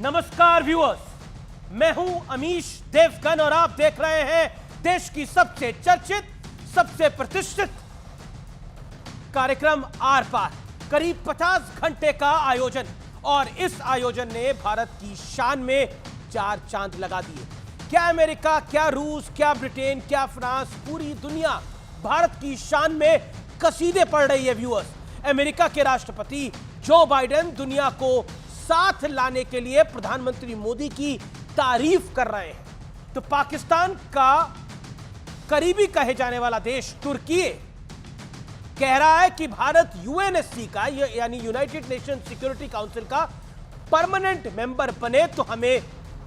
नमस्कार व्यूअर्स, मैं हूं अमीश देवगन और आप देख रहे हैं देश की सबसे चर्चित, सबसे प्रतिष्ठित कार्यक्रम आर पार। करीब 50 घंटे का आयोजन और इस आयोजन ने भारत की शान में 4 चांद लगा दिए। क्या अमेरिका, क्या रूस, क्या ब्रिटेन, क्या फ्रांस, पूरी दुनिया भारत की शान में कसीदे पढ़ रही है। व्यूअर्स, अमेरिका के राष्ट्रपति जो बाइडेन दुनिया को साथ लाने के लिए प्रधानमंत्री मोदी की तारीफ कर रहे हैं, तो पाकिस्तान का करीबी कहे जाने वाला देश तुर्की कह रहा है कि भारत यूएनएससी का यानी यूनाइटेड नेशन सिक्योरिटी काउंसिल का परमानेंट मेंबर बने तो हमें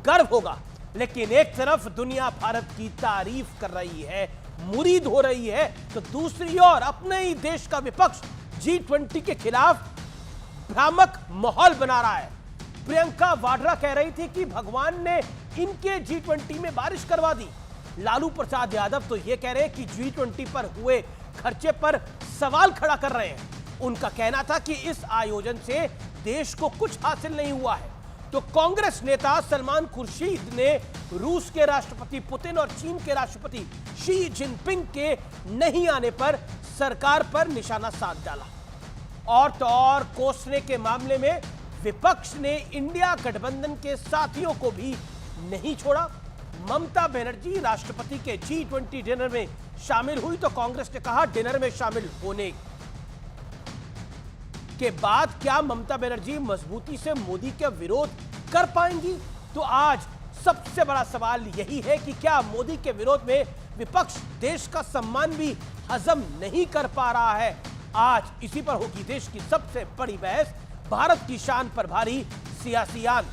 गर्व होगा। लेकिन एक तरफ दुनिया भारत की तारीफ कर रही है, मुरीद हो रही है, तो दूसरी ओर अपने ही देश का विपक्ष G20 के खिलाफ भ्रामक माहौल बना रहा है। प्रियंका वाड्रा कह रही थी कि भगवान ने इनके G20 में बारिश करवा दी। लालू प्रसाद यादव तो यह कह रहे हैं कि G20 पर हुए खर्चे पर सवाल खड़ा कर रहे हैं। उनका कहना था कि इस आयोजन से देश को कुछ हासिल नहीं हुआ है। तो कांग्रेस नेता सलमान खुर्शीद ने रूस के राष्ट्रपति पुतिन और चीन के राष्ट्रपति शी जिनपिंग के नहीं आने पर सरकार पर निशाना साध डाला। और तो और कोसने के मामले में विपक्ष ने इंडिया गठबंधन के साथियों को भी नहीं छोड़ा। ममता बनर्जी राष्ट्रपति के G20 डिनर में शामिल हुई तो कांग्रेस ने कहा डिनर में शामिल होने के बाद क्या ममता बनर्जी मजबूती से मोदी का विरोध कर पाएंगी? तो आज सबसे बड़ा सवाल यही है कि क्या मोदी के विरोध में विपक्ष देश का सम्मान भी हजम नहीं कर पा रहा है? आज इसी पर होगी देश की सबसे बड़ी बहस, भारत की शान पर भारी सियासियान।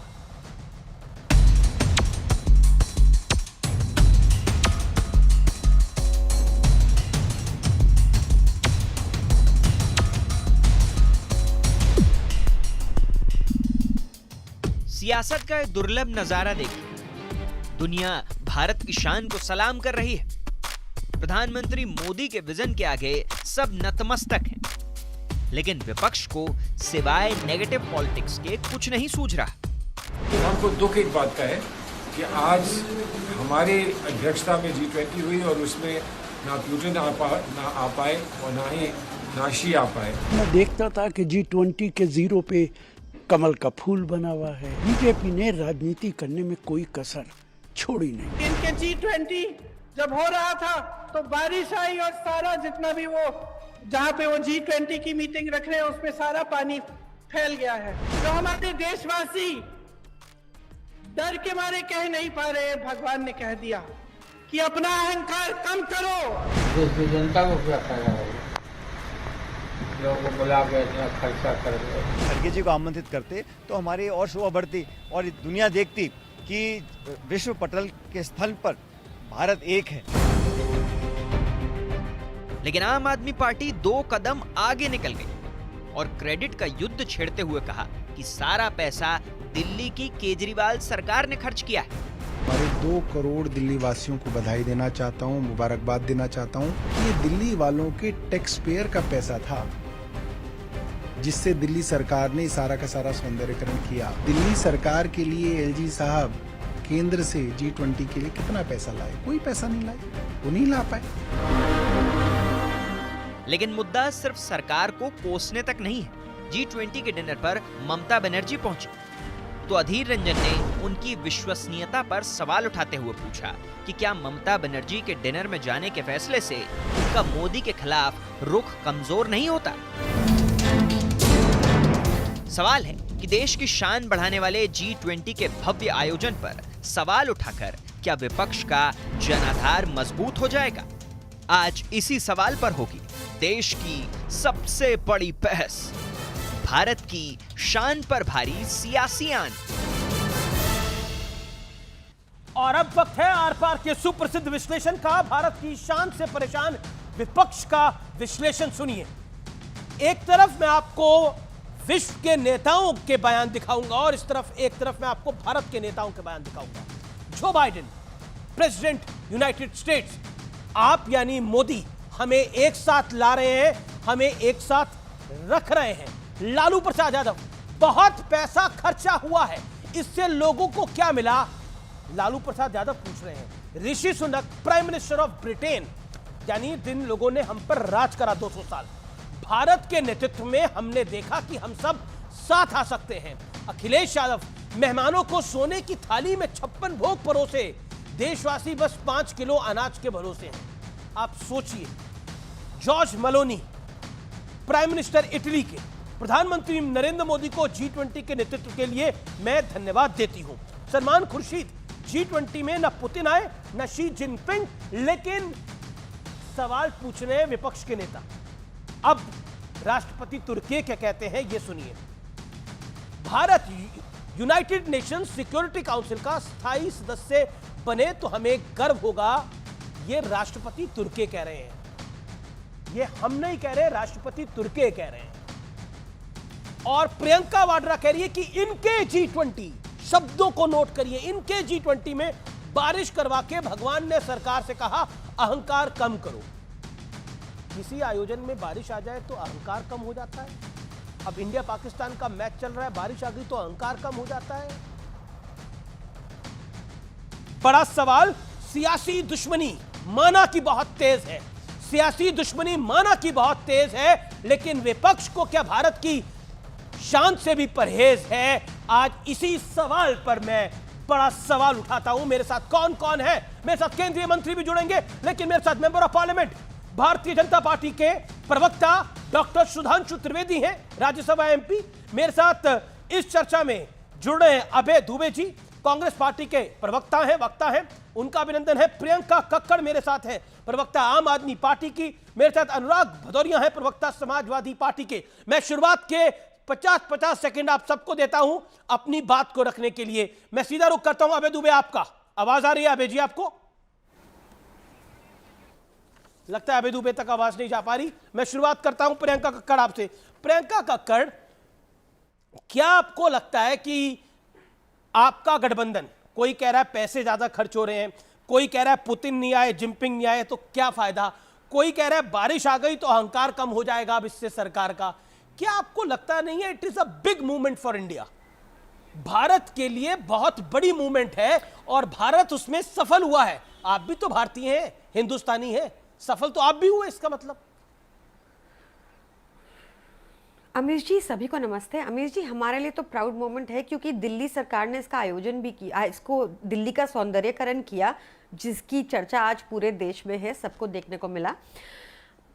सियासत का एक दुर्लभ नजारा देखिए। दुनिया भारत की शान को सलाम कर रही है। प्रधानमंत्री मोदी के विजन के आगे सब नतमस्तक हैं, लेकिन विपक्ष को सिवाय नेगेटिव पॉलिटिक्स के कुछ नहीं सूझ रहा। हमको दुख एक बात का है कि आज हमारे अध्यक्षता में G20 हुई और उसमें ना पुतिन ना आ पाए और ना शी आ पाए। मैं देखता था कि G20 के जीरो पे कमल का फूल बना हुआ है। बीजेपी ने राजनीति करने में कोई कसर छोड़ी नहीं। इनके G20 जब हो रहा था तो बारिश आई और सारा जितना भी वो जहाँ पे वो G20 की मीटिंग रख रहे हैं उसमें सारा पानी फैल गया है। जो हमारे देशवासी डर के मारे कह नहीं पा रहे, भगवान ने कह दिया कि अपना अहंकार कम करो। देश की जनता को क्या फायदा होगा? लोगों को बुला के इतना खर्चा कर रहे। खड़गे जी को आमंत्रित करते तो हमारी और शोभा बढ़ती और दुनिया देखती कि विश्व पटल के स्थल पर भारत एक है। लेकिन आम आदमी पार्टी 2 कदम आगे निकल गई और क्रेडिट का युद्ध छेड़ते हुए कहा कि सारा पैसा दिल्ली की केजरीवाल सरकार ने खर्च किया है। हमारे 2 करोड़ दिल्ली वासियों को बधाई देना चाहता हूं, मुबारकबाद देना चाहता हूं कि ये दिल्ली वालों के टैक्स पेयर का पैसा था जिससे दिल्ली सरकार ने सारा का सारा सौंदर्यीकरण किया। दिल्ली सरकार के लिए LG साहब केंद्र से G20 के लिए कितना पैसा लाए? कोई पैसा नहीं लाए, वो नहीं ला पाए। लेकिन मुद्दा सिर्फ सरकार को कोसने तक नहीं है। G20 के डिनर पर ममता बनर्जी पहुंची तो अधीर रंजन ने उनकी विश्वसनीयता पर सवाल उठाते हुए पूछा कि क्या ममता बनर्जी के डिनर में जाने के फैसले से उनका मोदी के खिलाफ रुख कमजोर नहीं होता? सवाल है कि देश की शान बढ़ाने वाले G20 के भव्य आयोजन पर सवाल उठाकर क्या विपक्ष का जनाधार मजबूत हो जाएगा? आज इसी सवाल पर होगी देश की सबसे बड़ी बहस, भारत की शान पर भारी सियासियान। और अब वक्त है आर पार के सुप्रसिद्ध विश्लेषण का। भारत की शान से परेशान विपक्ष का विश्लेषण सुनिए। एक तरफ मैं आपको विश्व के नेताओं के बयान दिखाऊंगा और एक तरफ मैं आपको भारत के नेताओं के बयान दिखाऊंगा। Joe Biden president United states, आप यानी मोदी हमें एक साथ ला रहे हैं, हमें एक साथ रख रहे हैं। लालू प्रसाद यादव, बहुत पैसा खर्चा हुआ है, इससे लोगों को क्या मिला? लालू प्रसाद यादव पूछ रहे हैं। Rishi Sunak prime minister of Britain, यानी जिन लोगों ने हम पर राज करा 200 साल, भारत के नेतृत्व में हमने देखा कि हम सब साथ आ सकते हैं। अखिलेश यादव मेहमानों को सोने की थाली में 56 भोग परोसे, देशवासी बस 5 किलो अनाज के भरोसे हैं। आप सोचिए, George Meloni prime minister Italy के, प्रधानमंत्री नरेंद्र मोदी को G20 के नेतृत्व के लिए मैं धन्यवाद देती हूं। सलमान खुर्शीद, G20 में न पुतिन आए न शी जिनपिंग, लेकिन सवाल पूछ रहे विपक्ष के नेता। अब राष्ट्रपति तुर्की क्या कहते हैं, यह सुनिए। Bharat United Nations security council का स्थायी सदस्य बने तो हमें गर्व होगा, यह राष्ट्रपति तुर्की कह रहे हैं। ये हम नहीं कह रहे, राष्ट्रपति तुर्की कह रहे हैं। और प्रियंका वाड्रा कह रही है कि इनके G20, शब्दों को नोट करिए, इनके G20 में बारिश करवा के भगवान ने सरकार से कहा अहंकार कम करो। किसी आयोजन में बारिश आ जाए तो अहंकार कम हो जाता है। अब इंडिया पाकिस्तान का मैच चल रहा है, बारिश आ गई तो अहंकार कम हो जाता है। बड़ा सवाल, सियासी दुश्मनी माना कि बहुत तेज है, सियासी दुश्मनी माना कि बहुत तेज है, लेकिन विपक्ष को क्या भारत की शान से भी परहेज है? आज इसी सवाल पर मैं बड़ा सवाल उठाता हूं। मेरे साथ कौन कौन है? मेरे साथ केंद्रीय मंत्री भी जुड़ेंगे, लेकिन मेरे साथ member of parliament Bharatiya Janata party के प्रवक्ता डॉक्टर सुधांशु त्रिवेदी हैं, राज्यसभा MP। मेरे साथ इस चर्चा में जुड़ रहे हैं अभय दुबे जी, कांग्रेस पार्टी के प्रवक्ता हैं, वक्ता हैं, उनका अभिनंदन है। प्रियंका कक्कड़ मेरे साथ है, प्रवक्ता आम आदमी पार्टी की। मेरे साथ अनुराग भदौरिया है, प्रवक्ता समाजवादी पार्टी के। मैं शुरुआत के 50-50 सेकंड आप सबको देता हूं अपनी बात को रखने के लिए। मैं सीधा रुख करता हूं अभय दुबे, आपका आवाज आ रही है अभय जी आपको? लगता है अभय दुबे तक आवाज नहीं जा पा रही। मैं शुरुआत करता हूं प्रियंका कक्कड़ आपसे। प्रियंका कक्कड़, क्या आपको लगता है कि आपका गठबंधन, कोई कह रहा है पैसे ज्यादा खर्च हो रहे हैं, कोई कह रहा है पुतिन नहीं आए, जिनपिंग नहीं आए तो क्या फायदा, कोई कह रहा है बारिश आ गई तो अहंकार कम हो जाएगा अब इससे सरकार का, क्या आपको लगता नहीं है it is a big movement for India? Bharat के लिए बहुत बड़ी मूवमेंट है और भारत उसमें सफल हुआ है। आप भी तो भारतीय हैं, हिंदुस्तानी हैं, सफल तो आप भी हुए, इसका मतलब। अमीश जी, सभी को नमस्ते। अमीश जी, हमारे लिए तो प्राउड मोमेंट है क्योंकि दिल्ली सरकार ने इसका आयोजन भी किया, इसको दिल्ली का सौंदर्यकरण किया, जिसकी चर्चा आज पूरे देश में है, सबको देखने को मिला।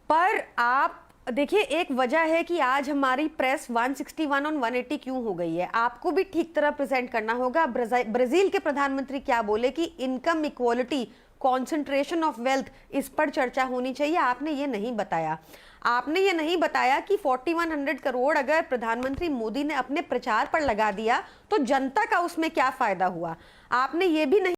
पर आप देखिए, एक वजह है कि आज हमारी प्रेस 161 और 180 क्यों हो गई है। आपको भी ठीक तरह प्रेजेंट करना होगा। ब्राजील के प्रधानमंत्री क्या बोले कि income equality, concentration of wealth, इस पर चर्चा होनी चाहिए। आपने ये नहीं बताया। आपने ये नहीं बताया कि 4100 करोड़ अगर प्रधानमंत्री मोदी ने अपने प्रचार पर लगा दिया तो जनता का उसमें क्या फायदा हुआ। आपने ये भी नहीं